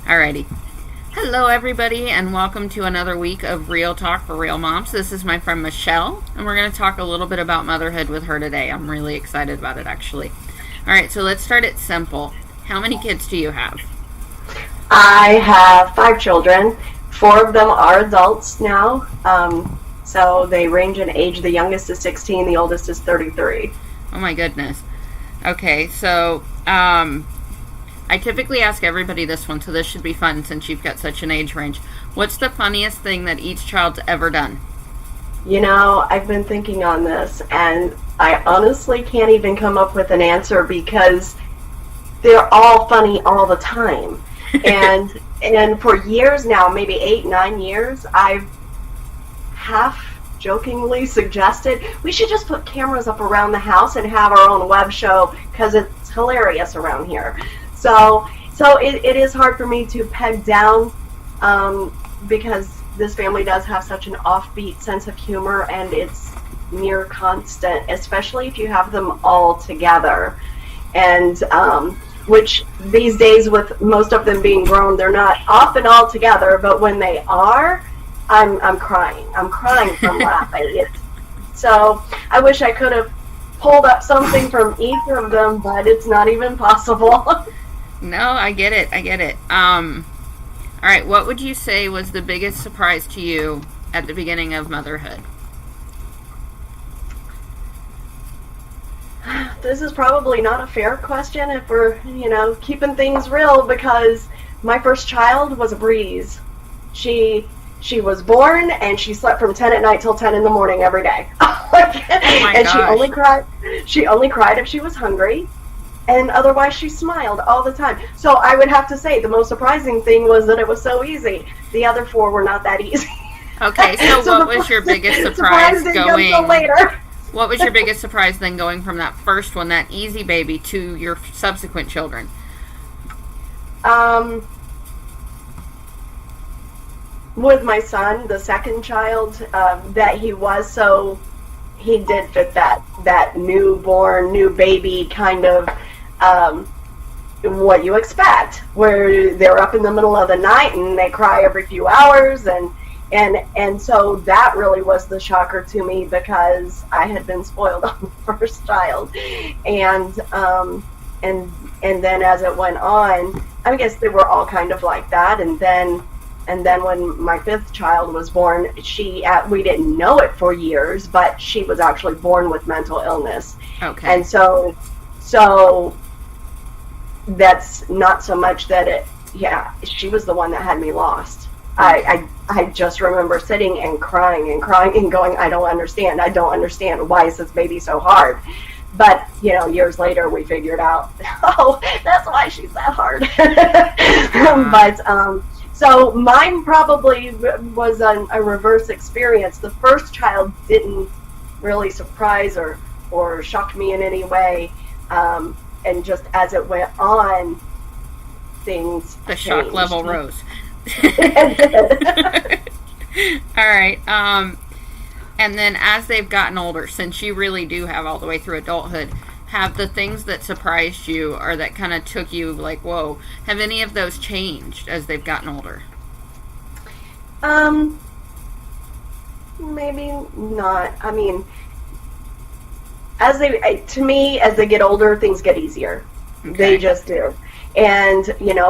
Alrighty. Hello, everybody, and welcome to another week of Real Talk for Real Moms. This is my friend Michelle, and we're going to talk a little bit about motherhood with her today. I'm really excited about it, actually. Alright, so let's start it simple. How many kids do you have? I have 5 children. 4 of them are adults now. So they range in age. The youngest is 16, the oldest is 33. Oh my goodness. Okay, so I typically ask everybody this one, so this should be fun since you've got such an age range. What's the funniest thing that each child's ever done? You know, I've been thinking on this, and I honestly can't even come up with an answer because they're all funny all the time. And for years now, maybe 8, 9 years, I've half jokingly suggested we should just put cameras up around the house and have our own web show because it's hilarious around here. So it is hard for me to peg down because this family does have such an offbeat sense of humor, and it's near constant, especially if you have them all together. And which these days, with most of them being grown, they're not often all together, but when they are, I'm crying. I'm crying from laughing. So I wish I could have pulled up something from each of them, but it's not even possible. No, I get it. All right, what would you say was the biggest surprise to you at the beginning of motherhood? This is probably not a fair question if we're, keeping things real, because my first child was a breeze. She was born and she slept from 10 at night till 10 in the morning every day. Oh my and gosh. She only cried if she was hungry, and otherwise she smiled all the time. So I would have to say the most surprising thing was that it was so easy. The other 4 were not that easy. Okay, so what was your biggest surprise going? Till later. What was your biggest surprise then going from that first one, that easy baby, to your subsequent children? With my son, the second child, that he did fit that newborn, new baby kind of what you expect, where they're up in the middle of the night and they cry every few hours, and so that really was the shocker to me, because I had been spoiled on the first child, and then as it went on, I guess they were all kind of like that, and then when my 5th child was born, we didn't know it for years, but she was actually born with mental illness. Okay. And so that's not so much that she was the one that had me lost. I just remember sitting and crying and going, I don't understand. Why is this baby so hard? But, years later we figured out, oh, that's why she's that hard. But, so mine probably was a reverse experience. The first child didn't really surprise or shock me in any way. And just as it went on, things The changed. shock level rose. All right. And then as they've gotten older, since you really do have all the way through adulthood, have the things that surprised you or that kind of took you like, whoa, have any of those changed as they've gotten older? Maybe not. I mean, as they get older, things get easier. Okay. They just do. And,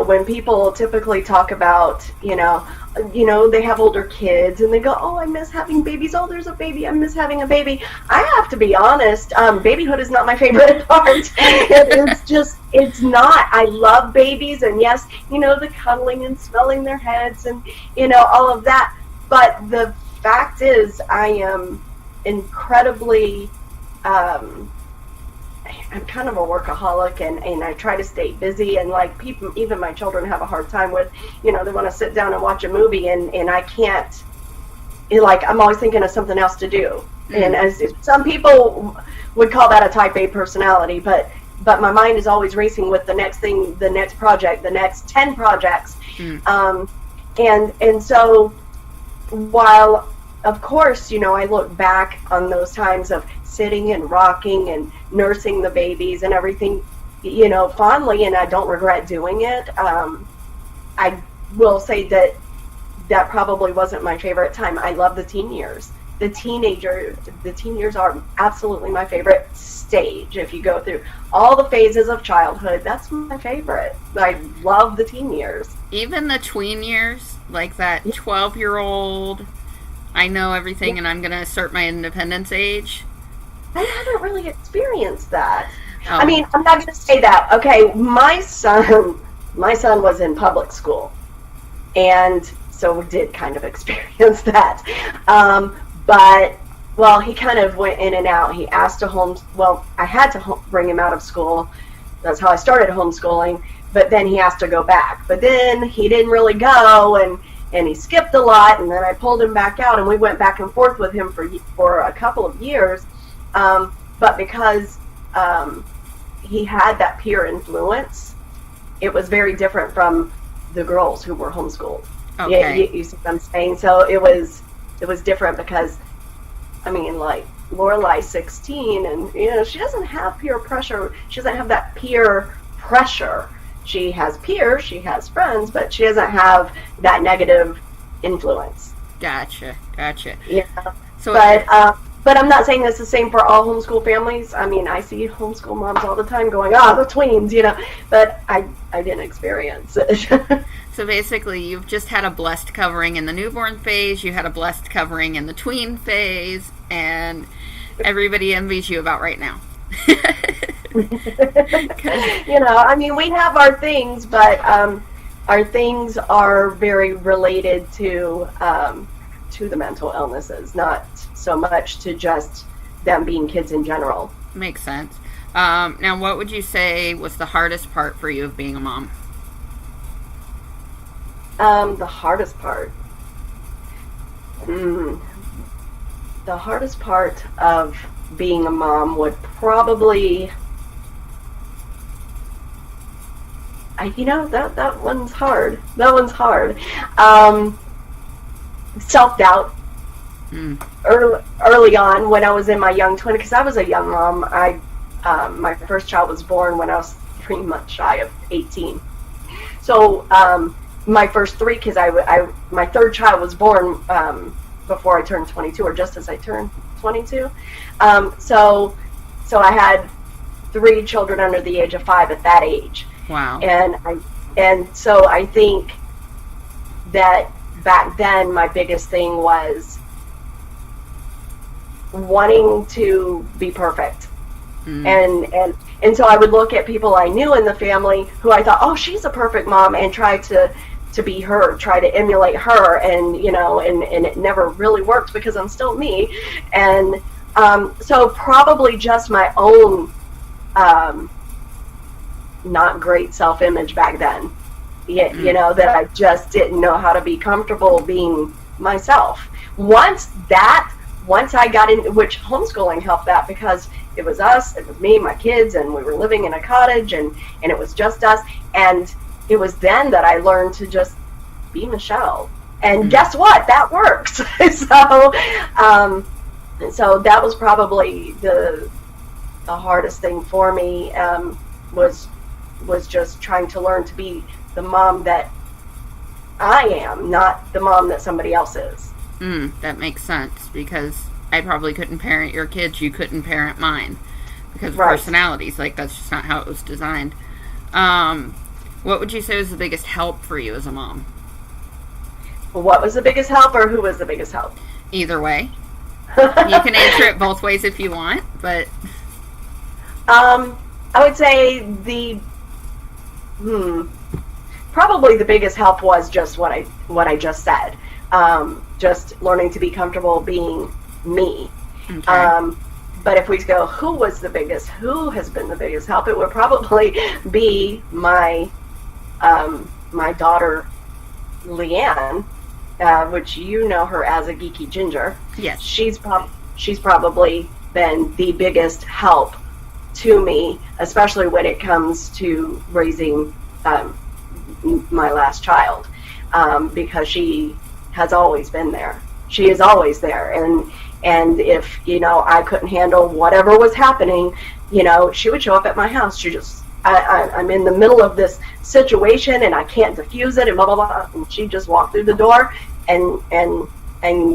when people typically talk about, they have older kids and they go, oh, I miss having babies. Oh, there's a baby. I miss having a baby. I have to be honest. Babyhood is not my favorite part. It's not. I love babies. And yes, the cuddling and smelling their heads and, all of that. But the fact is, I am incredibly, I'm kind of a workaholic, and I try to stay busy, and like people, even my children have a hard time with, they want to sit down and watch a movie, and I can't, I'm always thinking of something else to do. And as some people would call that a type A personality, but my mind is always racing with the next thing, the next project, the next 10 projects. And so while of course, I look back on those times of sitting and rocking and nursing the babies and everything, fondly, and I don't regret doing it. I will say that that probably wasn't my favorite time. I love the teen years. The teen years are absolutely my favorite stage. If you go through all the phases of childhood, that's my favorite. I love the teen years. Even the tween years, like that 12-year-old, I know everything and I'm going to assert my independence age. I haven't really experienced that. Oh. I mean, I'm not going to say that. Okay, my son was in public school, and so we did kind of experience that. But, well, he kind of went in and out. He asked to I had to bring him out of school. That's how I started homeschooling. But then he asked to go back. But then he didn't really go, and he skipped a lot, and then I pulled him back out, and we went back and forth with him for a couple of years. But because he had that peer influence, it was very different from the girls who were homeschooled. Okay. You see what I'm saying? So it was different because, I mean, like, Lorelai's 16, and, you know, she doesn't have peer pressure. She doesn't have that peer pressure. She has peers, she has friends, but she doesn't have that negative influence. Gotcha. Yeah. So, but I'm not saying that's the same for all homeschool families. I mean, I see homeschool moms all the time going, the tweens, you know, but I didn't experience it. So basically, you've just had a blessed covering in the newborn phase, you had a blessed covering in the tween phase, and everybody envies you about right now. You know, I mean, we have our things, but our things are very related to the mental illnesses, not so much to just them being kids in general. Makes sense. Now, what would you say was the hardest part for you of being a mom? The hardest part. The hardest part of being a mom would probably, that one's hard. Self-doubt. Early on, when I was in my young 20s, because I was a young mom. My first child was born when I was 3 months shy of 18. So my first three kids, my third child was born before I turned 22, or just as I turned 22. So I had 3 children under the age of 5 at that age. Wow. And so I think that back then my biggest thing was wanting to be perfect. And so I would look at people I knew in the family who I thought, oh, she's a perfect mom, and try to be her, try to emulate her, and and it never really worked because I'm still me. And so probably just my own not great self-image back then. That I just didn't know how to be comfortable being myself. Once I got in, which homeschooling helped that, because it was us, it was me, my kids, and we were living in a cottage, and it was just us. And it was then that I learned to just be Michelle. And guess what? That works. So that was probably the hardest thing for me, was just trying to learn to be the mom that I am, not the mom that somebody else is. That makes sense, because I probably couldn't parent your kids, you couldn't parent mine, because of personalities. Like, that's just not how it was designed. What would you say was the biggest help for you as a mom? What was the biggest help, or who was the biggest help? Either way. You can answer it both ways if you want, but... I would say probably the biggest help was just what I just said. Just learning to be comfortable being me. Okay. But if we go, who has been the biggest help? It would probably be my daughter, Leanne, which you know her as a geeky ginger. Yes. She's probably been the biggest help to me, especially when it comes to raising my last child, because she has always been there. She is always there, and if I couldn't handle whatever was happening, she would show up at my house. She just I'm in the middle of this situation and I can't diffuse it and blah blah blah. And she just walk through the door and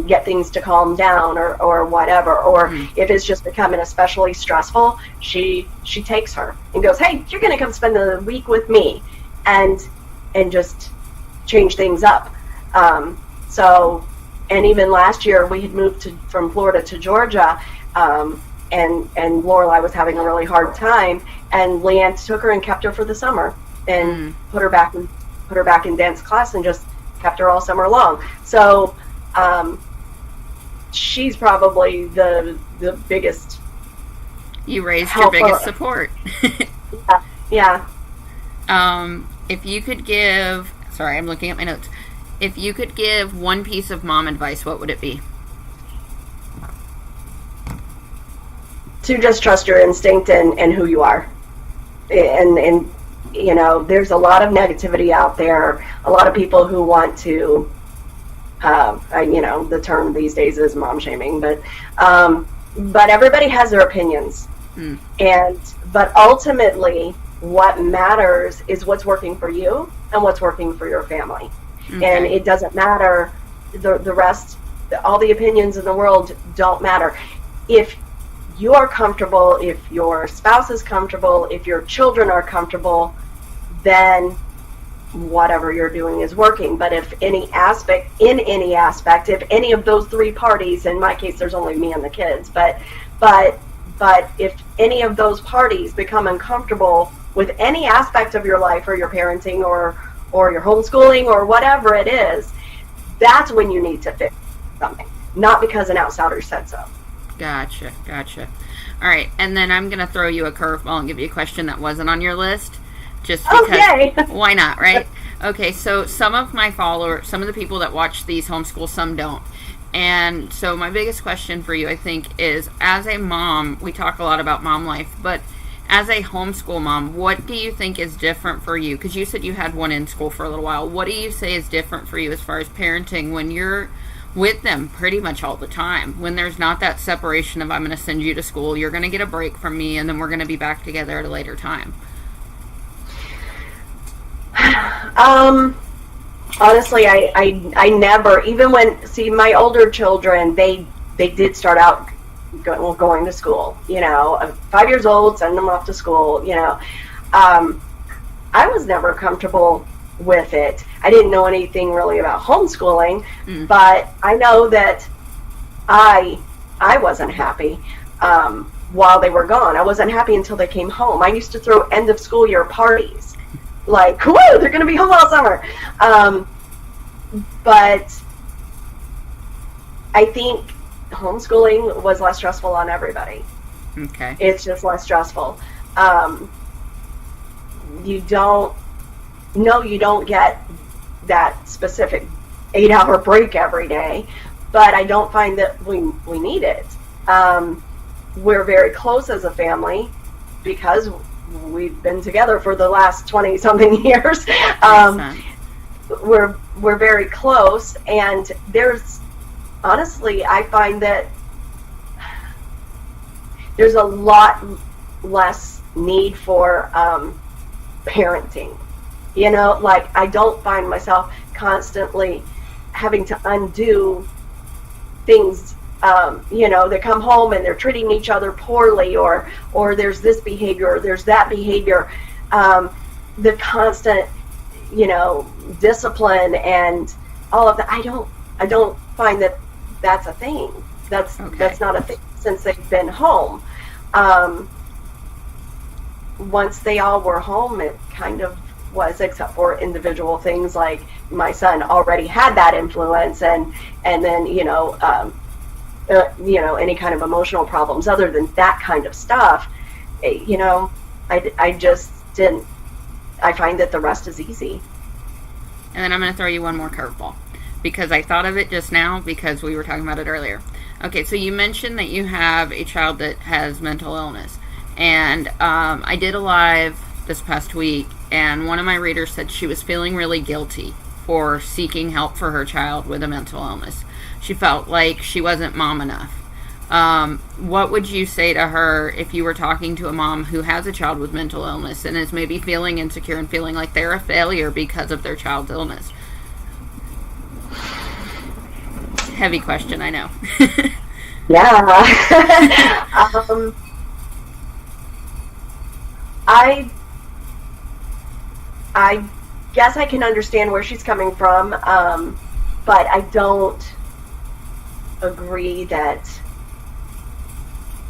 get things to calm down or whatever. Or if it's just becoming especially stressful, she takes her and goes, hey, you're gonna come spend the week with me, and just change things up. So, and even last year we had moved from Florida to Georgia, and Lorelai was having a really hard time, and Leanne took her and kept her for the summer and put her back in dance class and just kept her all summer long. So she's probably the biggest. You raised your biggest support. Yeah. If you could give, sorry, I'm looking at my notes. If you could give one piece of mom advice, what would it be? To just trust your instinct and who you are. And you know, there's a lot of negativity out there. A lot of people who want to, you know, the term these days is mom shaming, but everybody has their opinions. But ultimately, what matters is what's working for you and what's working for your family. Okay. And it doesn't matter, the rest, all the opinions in the world don't matter. If you are comfortable, if your spouse is comfortable, if your children are comfortable, then whatever you're doing is working. But if in any aspect, if any of those three parties, in my case there's only me and the kids, but if any of those parties become uncomfortable with any aspect of your life or your parenting or your homeschooling or whatever it is, that's when you need to fix something, not because an outsider said so. Gotcha. All right, and then I'm going to throw you a curveball and give you a question that wasn't on your list, just because, why not, right? Okay, so some of my followers, some of the people that watch these homeschool, some don't. And so my biggest question for you, I think, is as a mom, we talk a lot about mom life, but as a homeschool mom, what do you think is different for you? Because you said you had one in school for a little while. What do you say is different for you as far as parenting when you're with them pretty much all the time, when there's not that separation of I'm going to send you to school, you're going to get a break from me, and then we're going to be back together at a later time? Honestly, I never, even when, see, my older children, they did start out going to school, you know, 5 years old, send them off to school, you know. I was never comfortable with it. I didn't know anything really about homeschooling, but I know that I wasn't happy while they were gone. I wasn't happy until they came home. I used to throw end of school year parties, like, whoo, they're going to be home all summer. But I think homeschooling was less stressful on everybody. Okay. It's just less stressful. You don't get that specific 8-hour break every day, but I don't find that we need it. We're very close as a family because we've been together for the last 20 something years. We're very close, and there's, honestly, I find that there's a lot less need for parenting. You know, like, I don't find myself constantly having to undo things. You know, they come home and they're treating each other poorly, or there's this behavior, or there's that behavior. The constant, you know, discipline and all of that. I don't find that that's a thing. That's not a thing since they've been home. Once they all were home, it kind of was, except for individual things like my son already had that influence, and then you know, any kind of emotional problems. Other than that kind of stuff, you know, I just didn't. I find that the rest is easy. And then I'm going to throw you one more curveball, because I thought of it just now because we were talking about it earlier. Okay, so you mentioned that you have a child that has mental illness. And I did a live this past week, and one of my readers said she was feeling really guilty for seeking help for her child with a mental illness. She felt like she wasn't mom enough. What would you say to her if you were talking to a mom who has a child with mental illness and is maybe feeling insecure and feeling like they're a failure because of their child's illness? Heavy question, I know. Yeah. I guess I can understand where she's coming from, but I don't agree that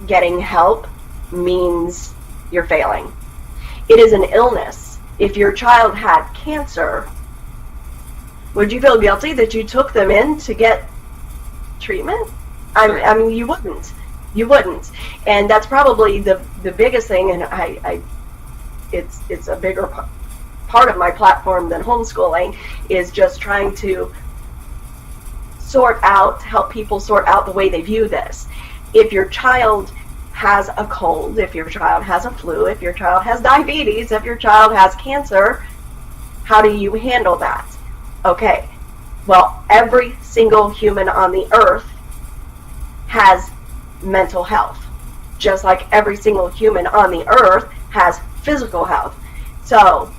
getting help means you're failing. It is an illness. If your child had cancer, would you feel guilty that you took them in to get treatment? I mean, you wouldn't. You wouldn't. And that's probably the biggest thing, and it's a bigger part of my platform than homeschooling, is just trying to help people sort out the way they view this. If your child has a cold, if your child has a flu, if your child has diabetes, if your child has cancer, how do you handle that? Okay, well, every single human on the earth has mental health, just like every single human on the earth has physical health. So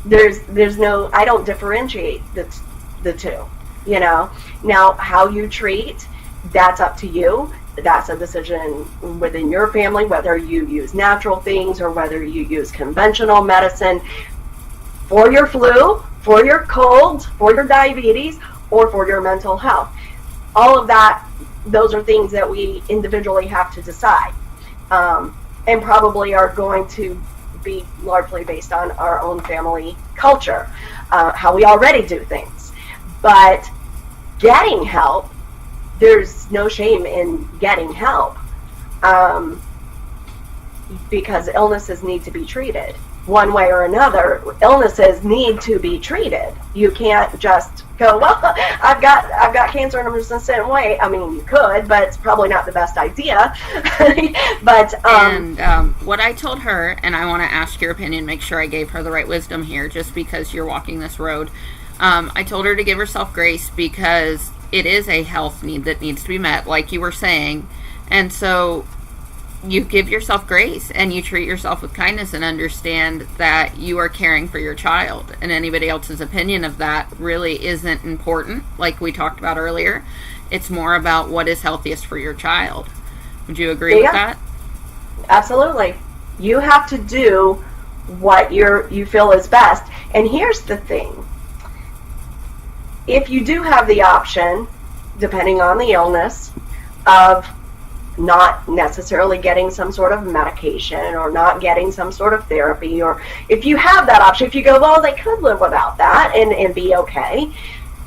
there's no, I don't differentiate the two, you know. Now, how you treat, that's up to you. That's a decision within your family, whether you use natural things or whether you use conventional medicine for your flu, for your cold, for your diabetes, or for your mental health. All of that, those are things that we individually have to decide, and probably are going to be largely based on our own family culture, how we already do things. But getting help, there's no shame in getting help, because illnesses need to be treated. One way or another, illnesses need to be treated. You can't just go, well, I've got cancer and I'm just going to sit and wait. I mean, you could, but it's probably not the best idea. But what I told her, and I want to ask your opinion, make sure I gave her the right wisdom here, just because you're walking this road. I told her to give herself grace, because it is a health need that needs to be met, like you were saying. And so you give yourself grace and you treat yourself with kindness and understand that you are caring for your child, and anybody else's opinion of that really isn't important. Like we talked about earlier, it's more about what is healthiest for your child. Would you agree with that? Absolutely. You have to do what you feel is best. And here's the thing. If you do have the option, depending on the illness, of not necessarily getting some sort of medication or not getting some sort of therapy, or if you have that option, if you go, well, they could live without that and be okay,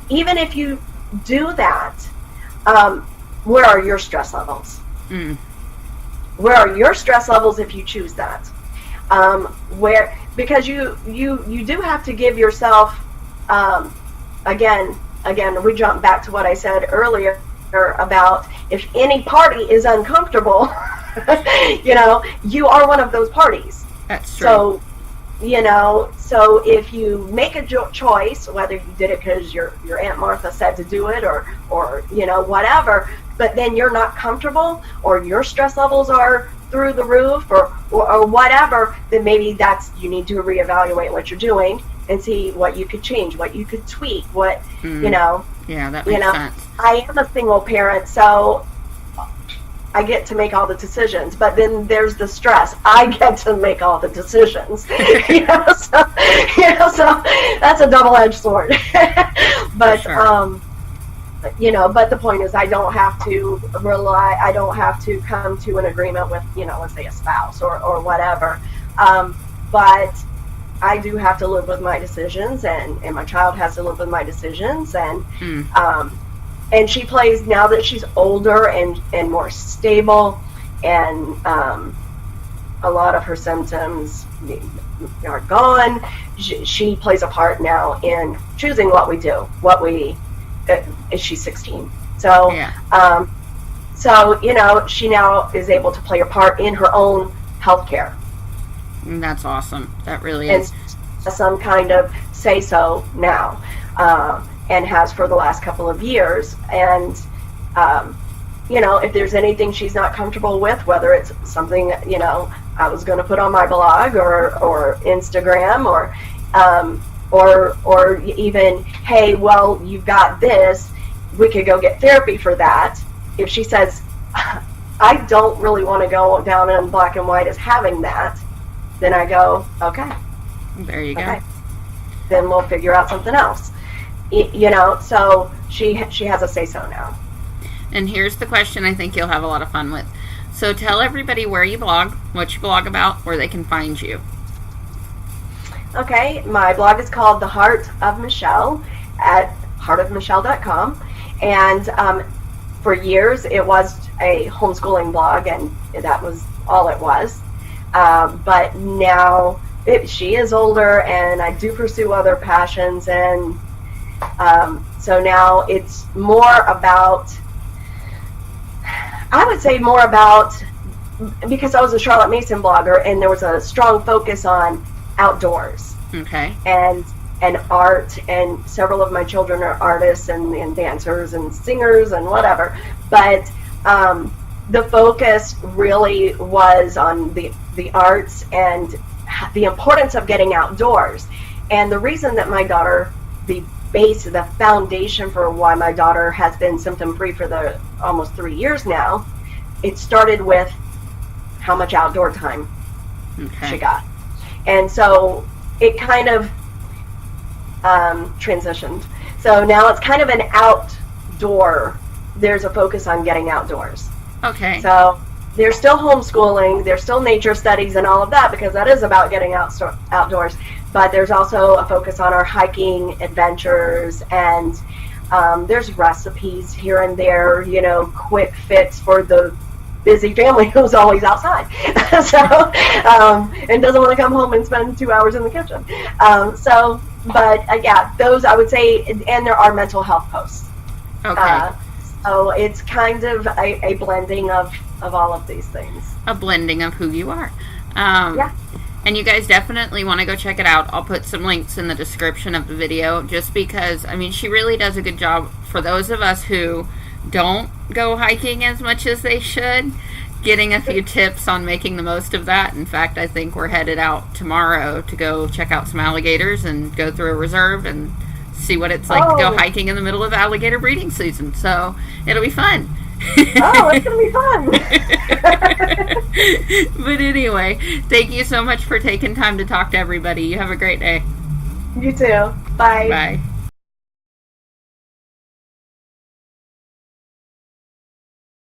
even if you do that, where are your stress levels? Where are your stress levels if you choose that? Because you do have to give yourself, again, we jump back to what I said earlier about, if any party is uncomfortable, you are one of those parties. That's true. So if you make a choice, whether you did it because your Aunt Martha said to do it, or whatever, but then you're not comfortable, or your stress levels are through the roof, or whatever, then maybe you need to reevaluate what you're doing and see what you could change, what you could tweak, Yeah, that makes sense. I am a single parent, so I get to make all the decisions, but then there's the stress. I get to make all the decisions. So that's a double-edged sword. But sure. But the point is, I don't have to come to an agreement with, let's say a spouse or whatever. But I do have to live with my decisions, and my child has to live with my decisions, and she plays, now that she's older and more stable, and a lot of her symptoms are gone. She plays a part now in choosing what we do, she's 16. So, yeah. She now is able to play a part in her own healthcare. That's awesome. That really is. And some kind of say-so now, and has for the last couple of years. And if there's anything she's not comfortable with, whether it's something, I was going to put on my blog or Instagram or even, hey, well, you've got this, we could go get therapy for that. If she says, I don't really want to go down in black and white as having that, then I go, okay. There you okay. go. Then we'll figure out something else. So she has a say-so now. And here's the question I think you'll have a lot of fun with. So tell everybody where you blog, what you blog about, where they can find you. Okay, my blog is called The Heart of Michelle at heartofmichelle.com. And for years it was a homeschooling blog, and that was all it was. But now she is older, and I do pursue other passions, and so now it's more about, I would say more about, because I was a Charlotte Mason blogger, and there was a strong focus on outdoors. Okay. And art, and several of my children are artists and dancers and singers and whatever. But the focus really was on the arts and the importance of getting outdoors. And the reason that my daughter, the foundation for why my daughter has been symptom-free for the almost 3 years now, it started with how much outdoor time she got. And so it kind of transitioned. So now it's kind of an outdoor, there's a focus on getting outdoors. Okay. So there's still homeschooling, there's still nature studies and all of that, because that is about getting outdoors. But there's also a focus on our hiking adventures, and there's recipes here and there, quick fix for the busy family who's always outside. And doesn't want to come home and spend 2 hours in the kitchen. Yeah, those I would say, and there are mental health posts. Okay. So it's kind of a blending of all of these things. A blending of who you are. Yeah. And you guys definitely want to go check it out. I'll put some links in the description of the video, just because, she really does a good job for those of us who don't go hiking as much as they should, getting a few tips on making the most of that. In fact, I think we're headed out tomorrow to go check out some alligators and go through a reserve and see what it's like to go hiking in the middle of alligator breeding season. So it'll be fun. Oh, it's going to be fun. But anyway, thank you so much for taking time to talk to everybody. You have a great day. You too. Bye. Bye.